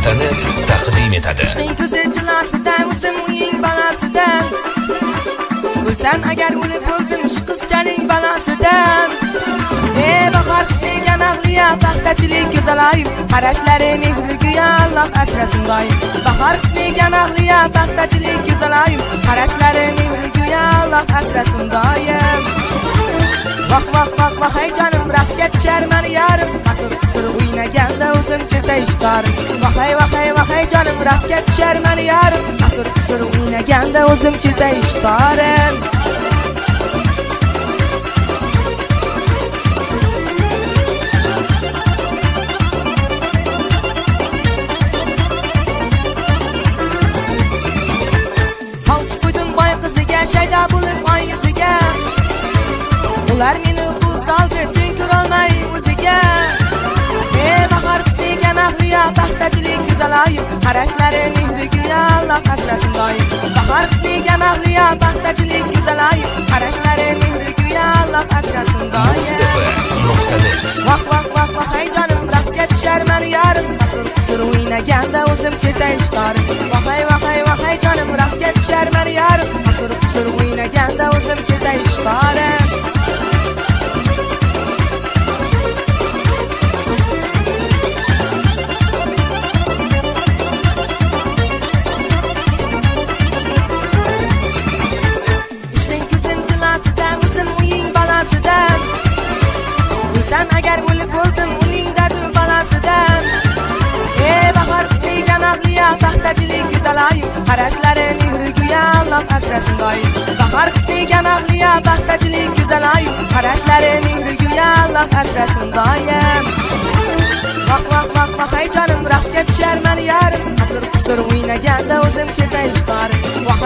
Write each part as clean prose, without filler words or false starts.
Muz.net taqdim etadi. Ishqing ko'zi jilosidan, o'zim uying balasidan. O'lsam agar o'lib o'ldim shu qizchaning balasidan. Bahor qisdegan ahliya paxtachilik go'zaloyim, qarashlari mehriga Alloh asrasin doim. Bahor qisdegan ahliya paxtachilik go'zaloyim, qarashlari mehriga Alloh asrasin doim. Vah vah vah vah hey canım, raqsga tushar mani yarim, qasir o'ynaganda o'zim cherta ishtarim. Vah hey canım, raqsga tushar mani yarim, qasir o'ynaganda o'zim cherta ishtarim. Sovchi qo'ydim boy qiziga, shayda bo'lib oy yuziga. Ular meni qo'l soldi, teng ko'rolmay o'ziga. Bahor qisdegan ahliya paxtachilik go'zaloyim, qarashlari mehriga Alloh asrasin doim. Bahor qisdegan ahliya paxtachilik go'zaloyim, qarashlari mehriga Alloh asrasin doim. Muz.net. Vah vah vah vah hey canım, raqsga tushar mani yarim, qasir o'ynaganda o'zim cherta ishtarim. Vah hey canım, raqsga tushar mani yarim, qasir o'ynaganda o'zim cherta ishtarim. O'lsam agar o'lib o'ldim uning dardi balasidan. Bahor qisdegan ahliya paxtachilik go'zaloyim, qarashlari mehriga Alloh asrasin doim. Bahor qisdegan ahliya paxtachilik go'zaloyim, qarashlari mehriga Alloh asrasin doim. Vah vah vah vah hey canım, raqsga tushar mani yarim, qasir o'ynaganda o'zim cherta ishtarim. Vah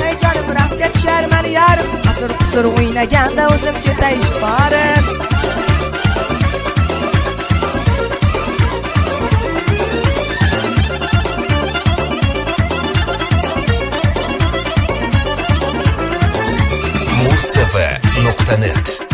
hey canım, raqsga tushar mani yarim, qasir o'ynaganda o'zim cherta ishtarim. Muz.net